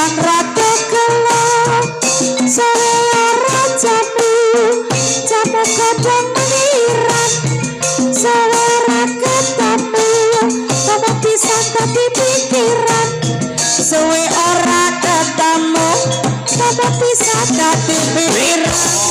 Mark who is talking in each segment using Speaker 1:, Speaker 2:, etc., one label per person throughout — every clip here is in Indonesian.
Speaker 1: Sang ratu gelo selera jamu jamu godhong miran selera ketemu kamu bisa tadi pikiran suwe ora ketemu kamu bisa tadi pikiran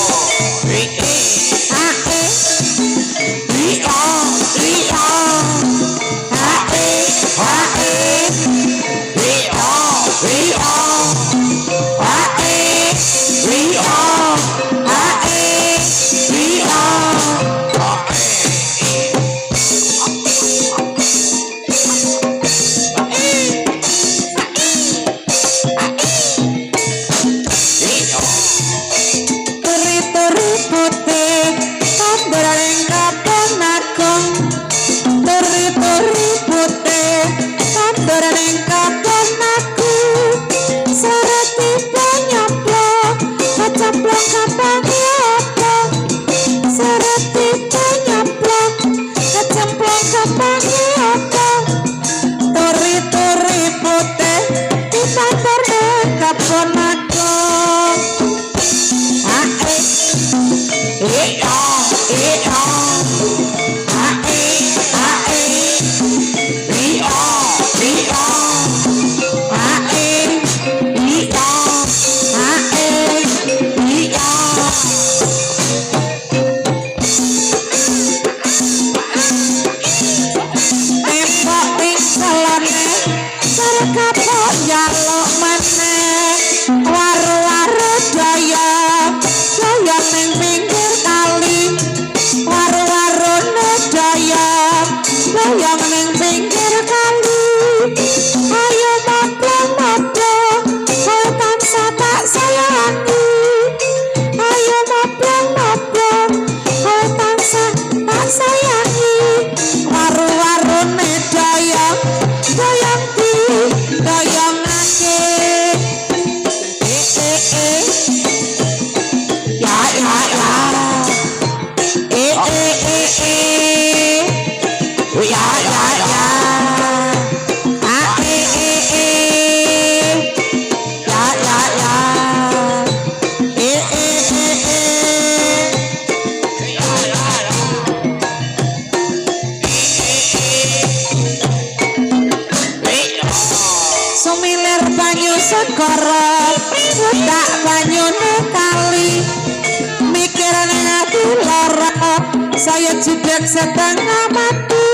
Speaker 1: saya judak setengah mati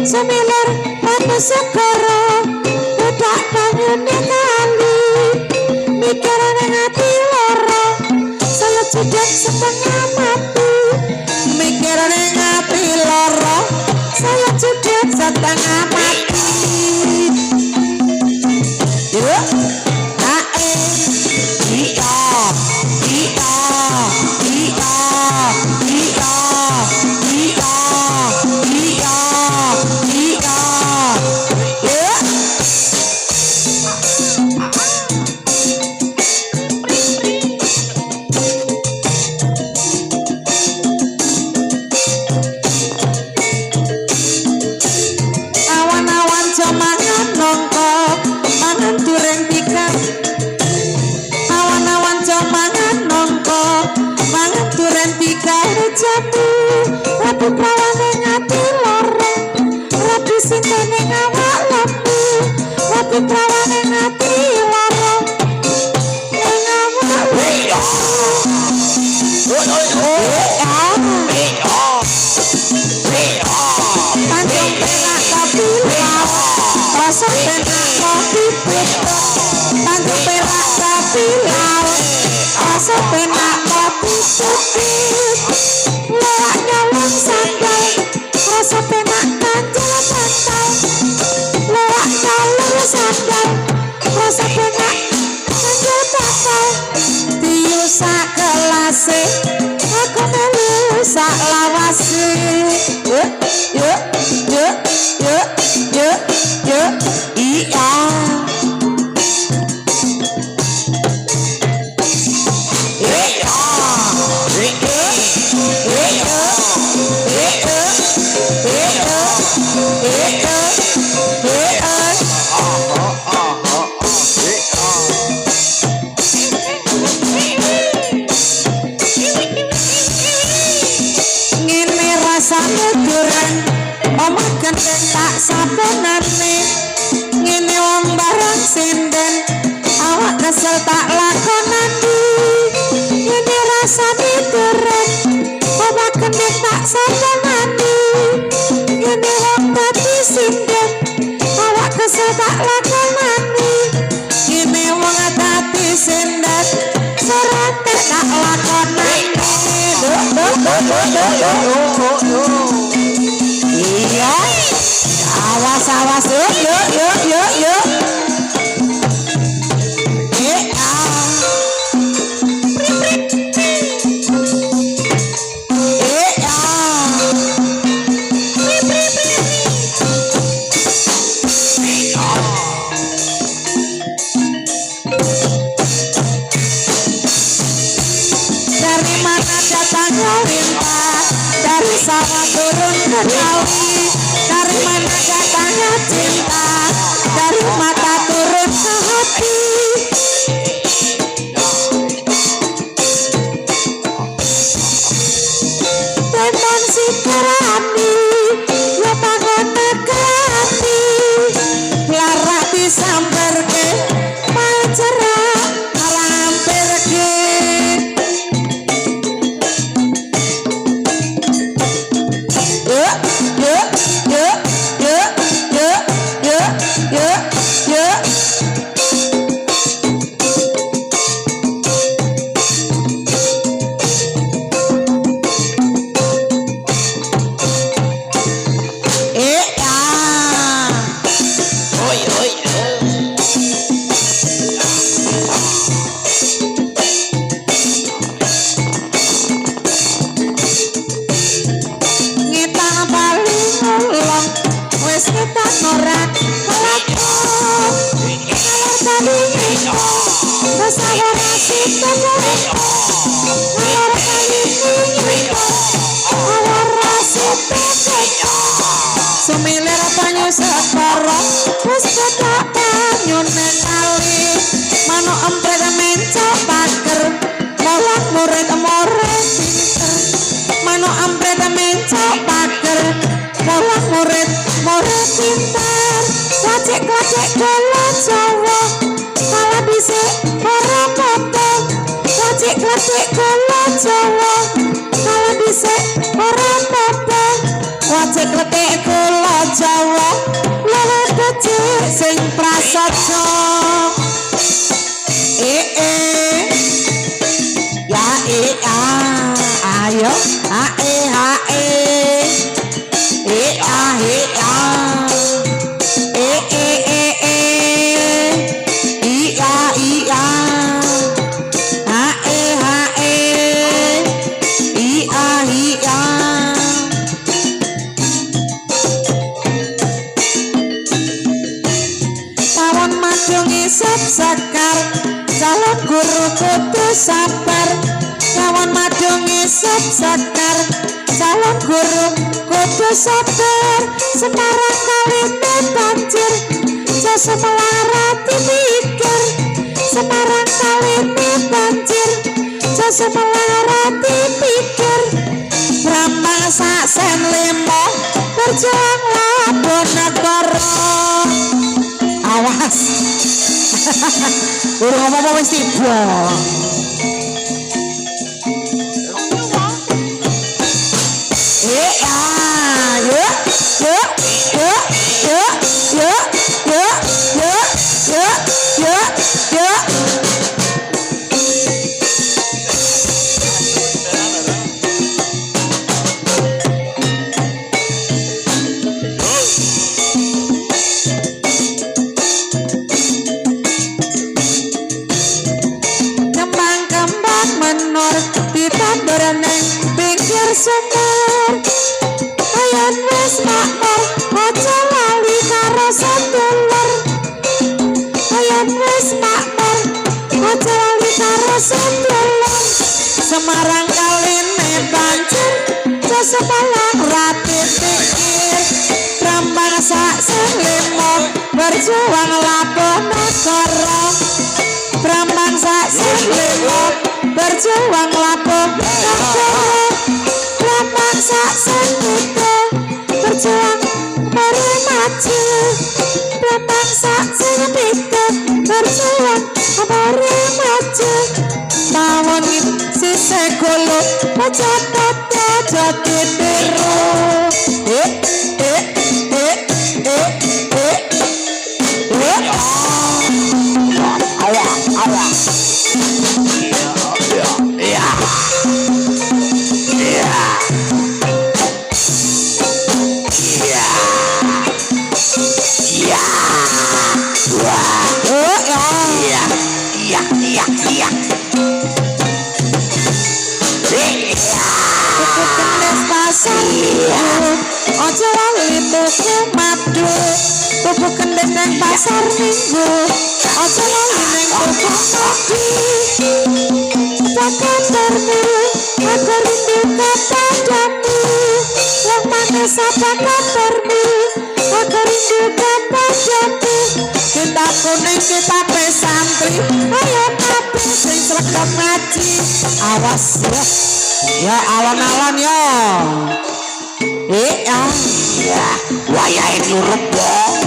Speaker 1: semilir batu segara budak banyune kali mikiran yang hati lara saya judak setengah mati mikiran yang hati lara saya judak setengah mati yuk aku melu sak lawase iya Pesawara situ nyuwita ngalor kali nyuwita awara situ nyuwita sumilir banyu sekara wis ketok banyune kali manuk empret mencok pager mulang murid pinter manuk empret mencok pager mulang murid pinter lacik-lacik kala Jawa kala dhisik ora apa-apa lacik-lacik kala Jawa kala dhisik ora apa-apa lacik-lacik kala Jawa lha becik sing prasaja ya ayo sekar calon guru kudu sabar kawan madu ngisep sekar calon guru kudu sabar Semarang kaline banjir jasa melarati pikir Semarang kaline banjir jasa melarati pikir Brambang sak sen limo berjuang labon negara awas udah ngomong wis tiba sumur ayan wis makmur aja lali karo sedulur ayan wis makmur aja lali karo sedulur Semarang kaline banjir jasa malang rati pikir Brambang sak sing limo berjuang labon negara Brambang sak sing limo berjuang labon negara Brambang sak sing pitu berjuang mari maju Brambang sak sing pitu berjuang mari maju mawon sisih gulu aja tata jati biru Ojo lali tuku madu tuku kendhis nang pasar minggu ojo lali nang tuku madu kabarmu aku rindu kepadamu yang manis apa kabarmu aku rindu kepadamu kita kuning kita pesantri ayo kabeh sing sregep ngaji awas ya alon-alon ya ya wayahe nyurup wong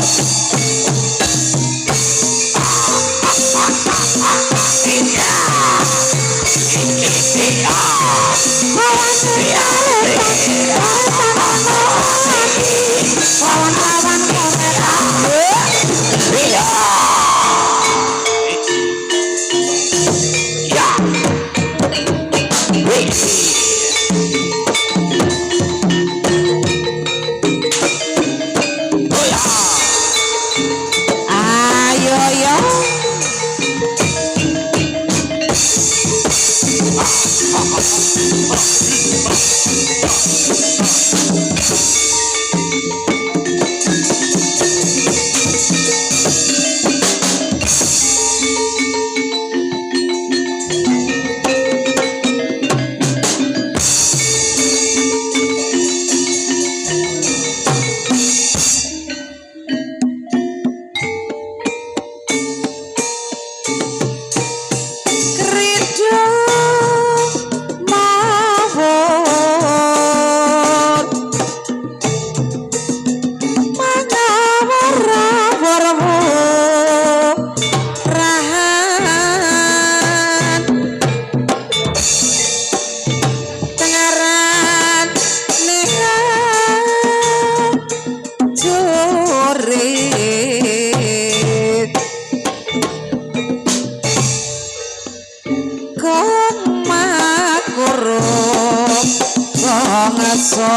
Speaker 1: rasa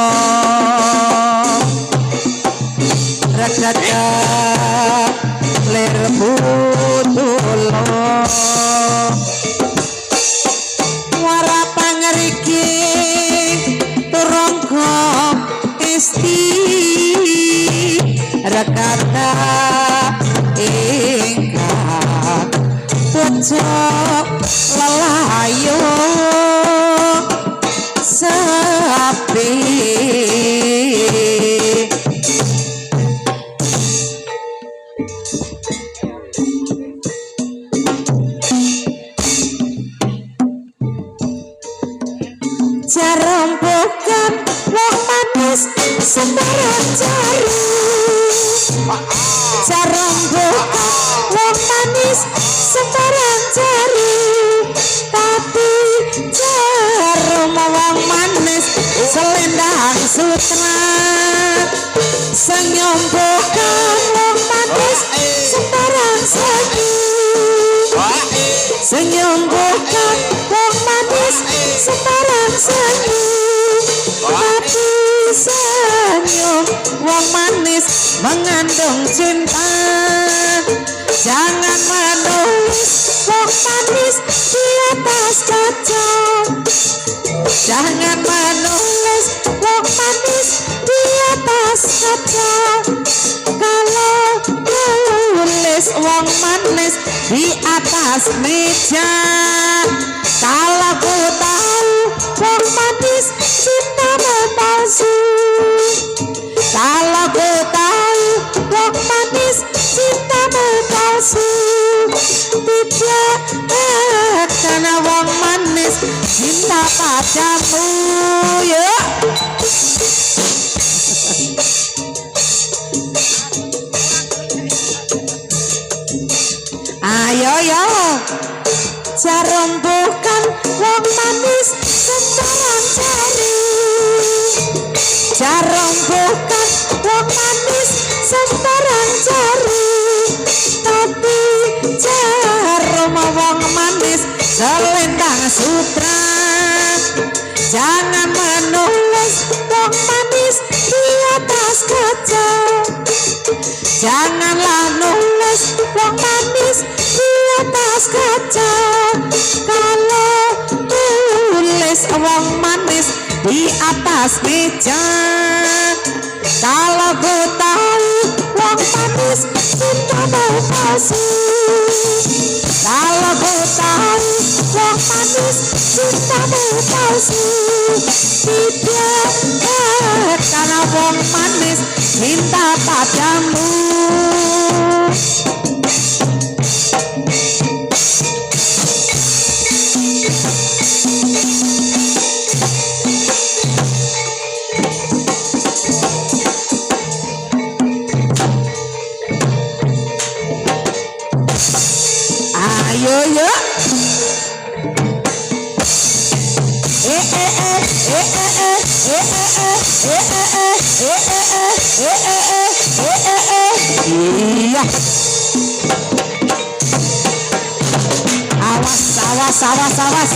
Speaker 1: regada lir butulo wara pangeriki turangga isti regada ingkang pojok lelayo sepi jarombokan wong manis sembarang jari jarombokan wong manis sembarang jari tapi jarom wong manis selendang sutra senyombokan wong manis sembarang senyum senyombokan wong manis sembarang senyum tapi senyum wong manis mengandung cinta jangan menulis wong manis di atas kaca jangan menulis wong manis di atas kaca kalau menulis wong manis di atas meja kalau ku tahu wong manis cinta palsu kalau ku tahu wong manis cinta palsu tidak karena wong manis cinta padamu ya ayo yo jarombokan wong manis sembarang jari jarombokan wong manis sembarang jari tapi jarom wong manis selendang sutra jangan menulis wong manis di atas kaca janganlah nulis wong manis di atas kaca kalau tulis wong manis di atas meja kalau ku tahu wong manis cinta palsu kalau ku tahu wong manis cinta palsu tidak karena wong manis cinta padamu ayo yo iya awas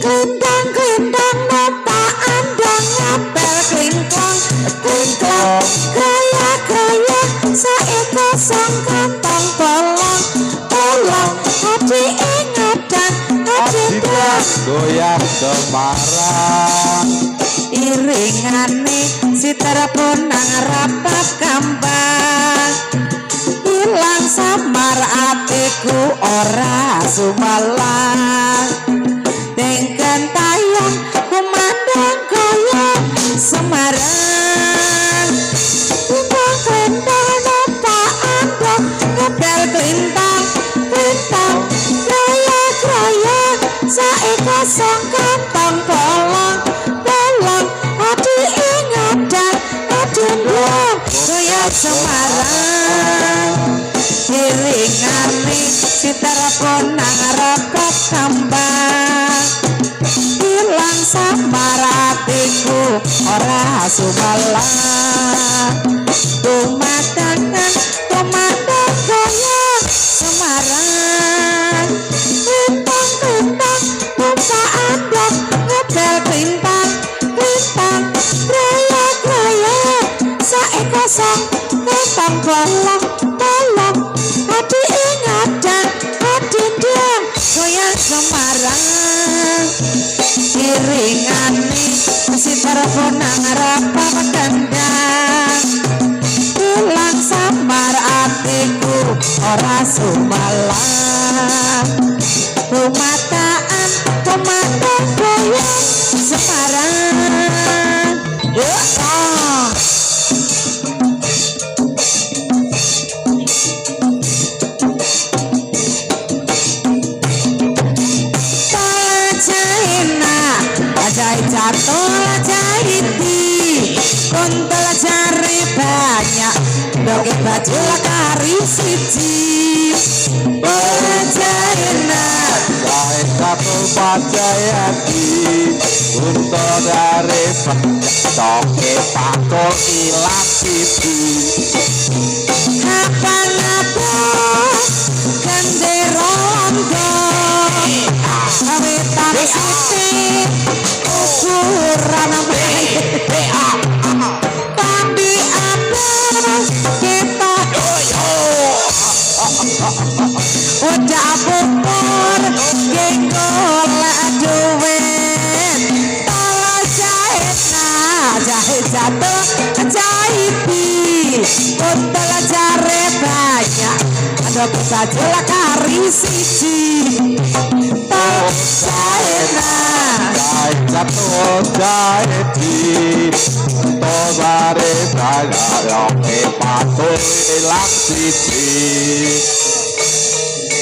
Speaker 1: Klendang nota andang ngapel klingklong klingklong gaya saeka sang kantong bolong hati ingatan hati
Speaker 2: goyah semarang
Speaker 1: iringane sitra ponang rapat kambang hilang samar atiku ora sumalang tengken tayang kumandang goyang Semarang klendang nota andang ngapel klintang gaya saeka sang kantong bolong hati ingatan hati blong Semarang iringane siterapun nang repot kembang ilang samaratiku ora sumalang tumatangan tumatang goyang Semarang lintang-lintang bangsa andok ngedel lintang raya-raya saekosong ketong bolong hati ingat dan hati diam goyang Semarang iringane si terponang rapa kendang ilang samar atiku ora sumalang tumataan goyang Semarang jatuh jahiti kuntul jari banyak doke baju lakari siji Pajayana
Speaker 2: jahit satu pajayati kuntul jari banyak doke pakul ilang siji
Speaker 1: apa-apa genderondo awetan siti ukuran tapi apa kita udah bubur genggol duit tolong jahit jatuh jahitin kuntul jare banyak ada baju lakari siji tolong
Speaker 2: jahit satu jahiti kuntul jari banyak doke pakul ilang siji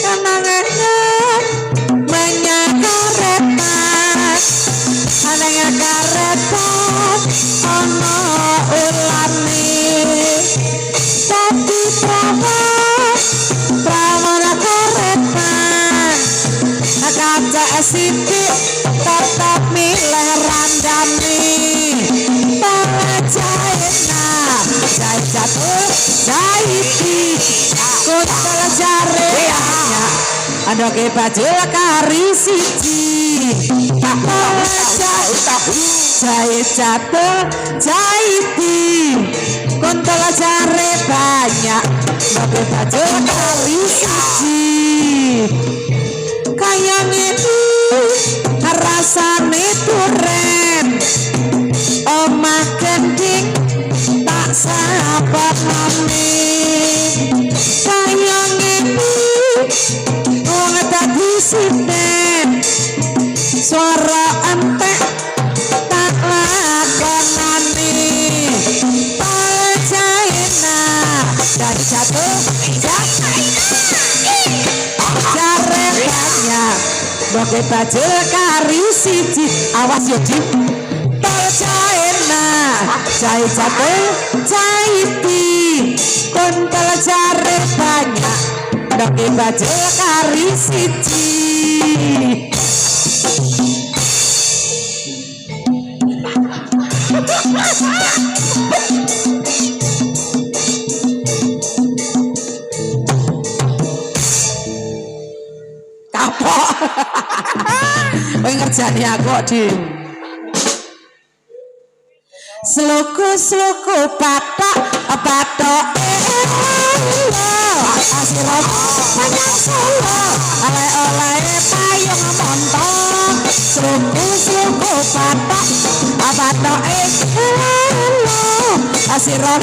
Speaker 1: kenangan menyakaretan anaknya karetan ono ulani tapi prawana karetan kaca sidik tetap milih randami pengajahitna jahit jatuh jahiti kuntul jare banyak ada ke baju lakari siji jahit jatuh jahiti kuntul jare banyak ada ke baju lakari siji kayak ini rasane duren omah gending tak sabar mami kayak ini wong dadi sinen suara entek tak lakonane Pajayana dari jatuh jare banyak doke baju kari siji awas yo Dik Pajayana jahit jatuh jahiti kuntul jare banyak doke baju kari siji kapok kowe ngerjani aku Dim sluku patok asiro banyak solo oleh payung montong sluku patok asiro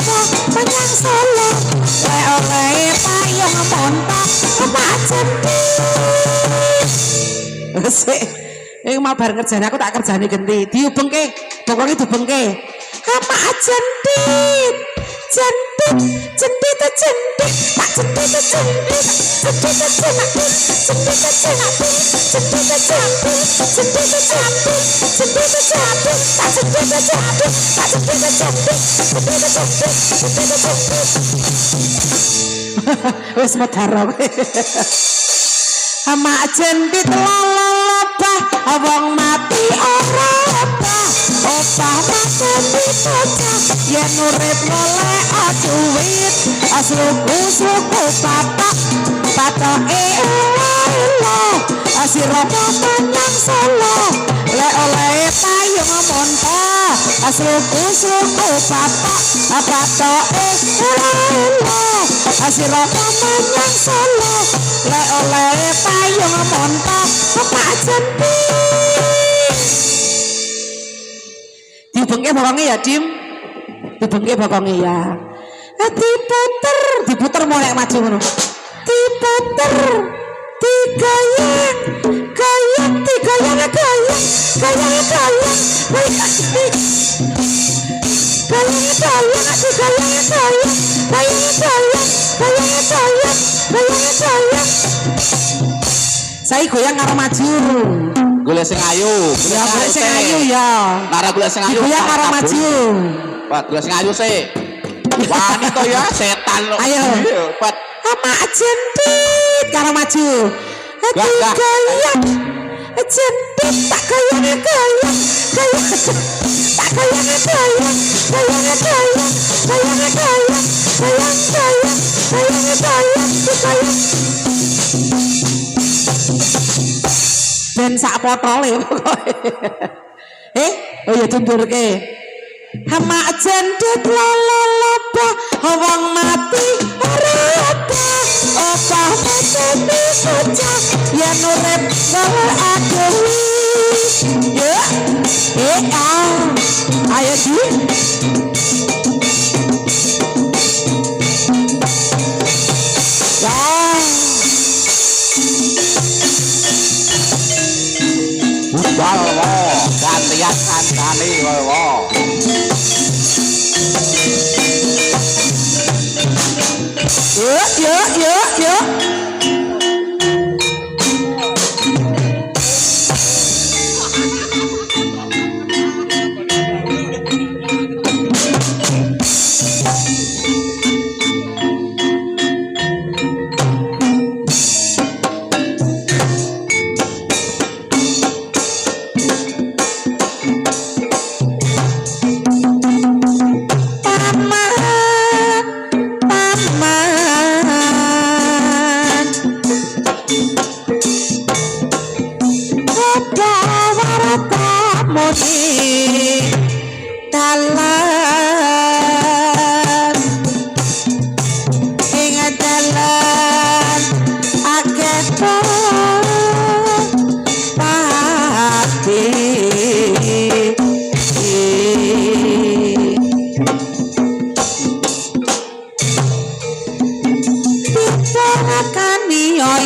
Speaker 1: banyak solo oleh payung montong macet sik iki mau bar kerjane aku tak kerjani genti diubengke pokoknya diubengke apa jentit Wis medhar kowe. Mak jendit lolobah wong mati ora obah. Obah mati bocah yen urip golek duit. Asluku bapak patoke ula. Asira menyang Solo lek oleh payung monto. Asluku bapak patoke ula. Asira menyang Solo lek oleh payung monto. Pak jendit dibengke bokonge ya Dim, dibengke bokonge ya. Diputer mau nek maju ngono. Diputer, digayang, gayang, digayang, gayang, gayang, gayang, gayang, saya goyang karo maju.
Speaker 2: Golek sing ayu.
Speaker 1: Ya golek sing ayu ya.
Speaker 2: Nara golek sing ayu.
Speaker 1: Goyang karo maju.
Speaker 2: Pak golek sing ayu sih. Wani to ya setan lo.
Speaker 1: Ayo.
Speaker 2: Pat.
Speaker 1: Ama jendit karo maju. Goyang. Jendit tak goyang goyang. Goyang. Tak goyang goyang. Goyang goyang. Goyang goyang. Goyang goyang. Goyang goyang. Goyang. Ben sak potole pokoke. Oh ya dundurke. Hamak jendit lololoba wong mati ora obah. Obah mati bocah yen urip golek duit. Ya. Ayo Di.
Speaker 2: Budal wo, gantian kancane wo.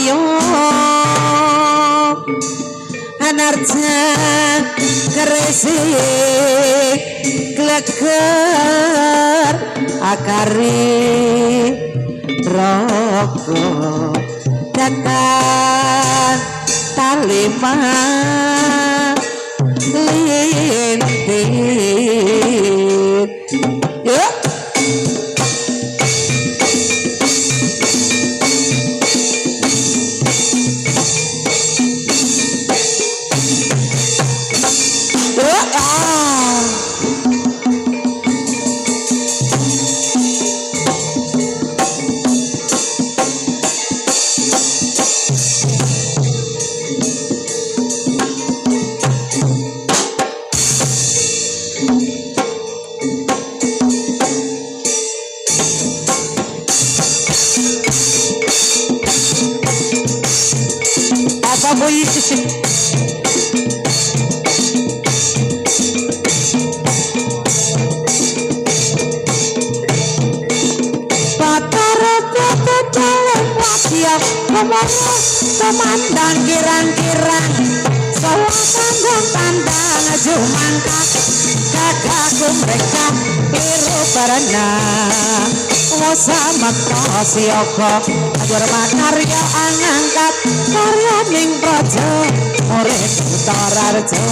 Speaker 1: Yuk. Anarja gresik gleger akari rokok dakan talima lintin yuk. Apa boy? Komandang kirang-kirang salah pandang maju mangkat kakakku mereka liru berenang sama sioko ajar makarya angangkat karya ning projo murid utararjo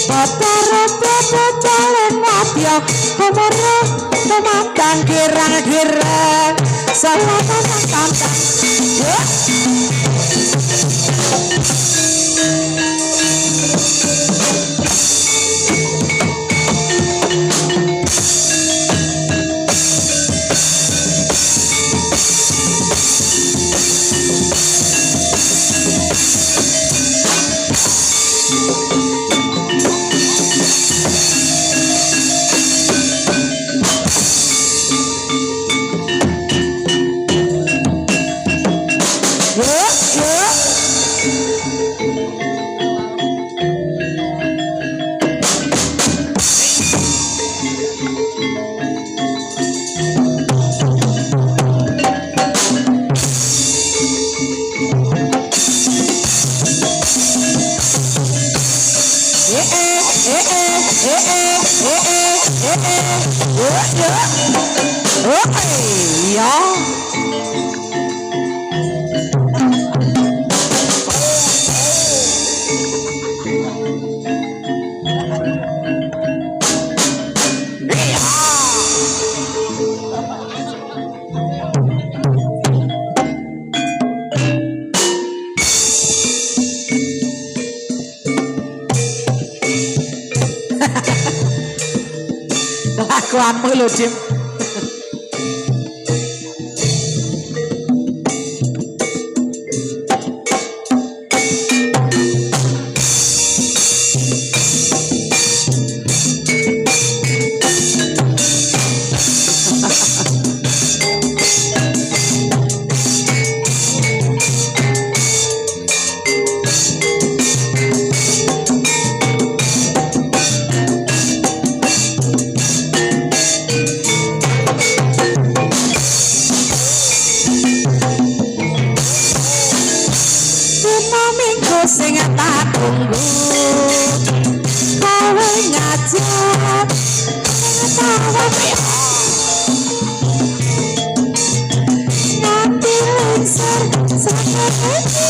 Speaker 1: Potoro-potoro wadya kumara tumatang girang-girang salatan tantang kelakuanmu lho Dim. Sing tak tunggu kowe ngajak tawa nganti lengser sangat ini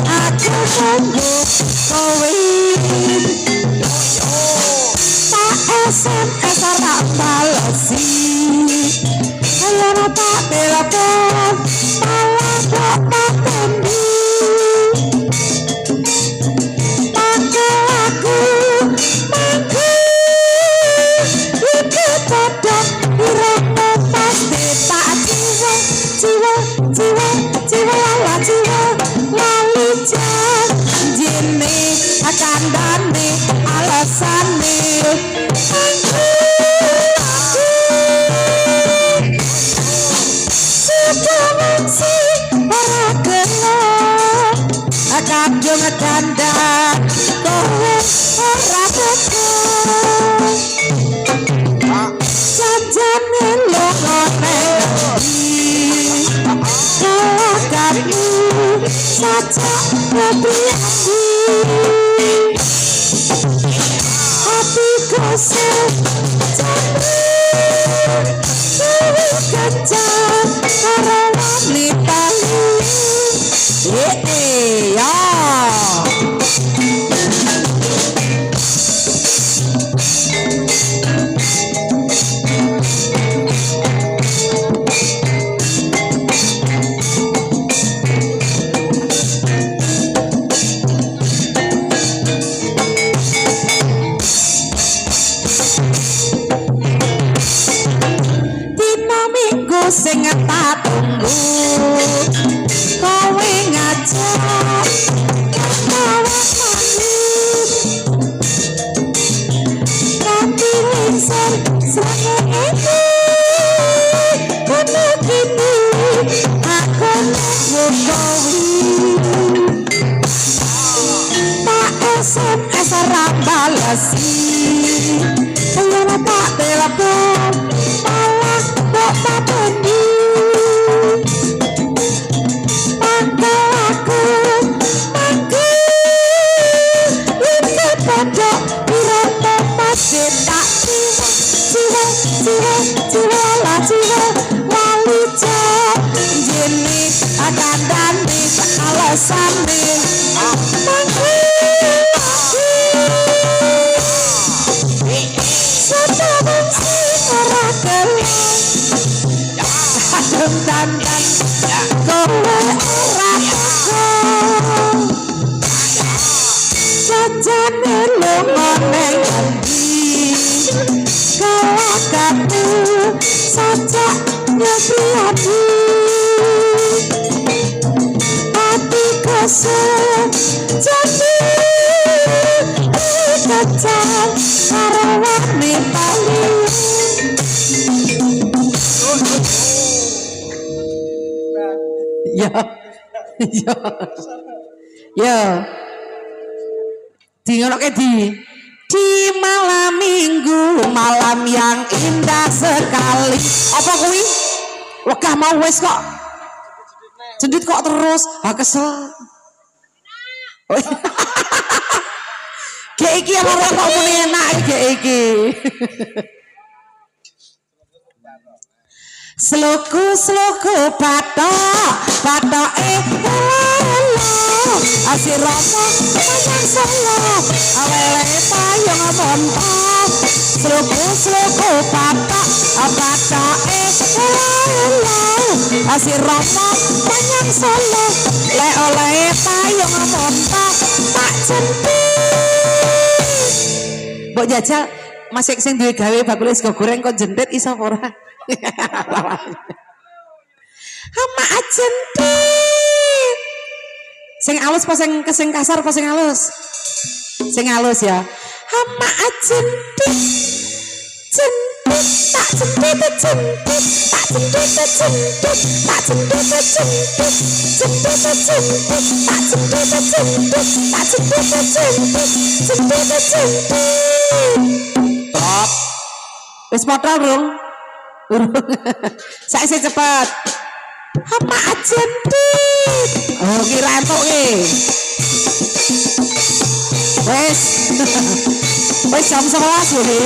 Speaker 1: aku tunggu kowe tak SMS ora balesi ayo tak telepon kandane alasane si para kena kadung dandan kowe ora tekan janjane lokone kamu saja priyadi hatiku kejar karo wanita ya sing tak tunggu kowe ngajak tawa manis tapi lingser sangat ini kini aku nunggu kowe tak SMS ora balesi ayo tak telepon malah kok tak benih aku janji hati kosong janji kecil karawani paling ya ya ya di ngono di malam minggu malam yang indah sekali apa kuwi wegah mau wis kok jendit kok terus kesel iki apa kok muni enak iki Sloku patok asir romo menyang solo awele payung montok sloku patok asir romo menyang solo le oleh payung montok tak jentit mbok jajal masih sing duwe gawe bakule sego goreng kok jentit iso ora ama jentit sing halus apa sing kasar apa sing halus ya ama jentit tak stop wis potol rung saya cepat ama jentit oh kira entuk wes jam 11 ini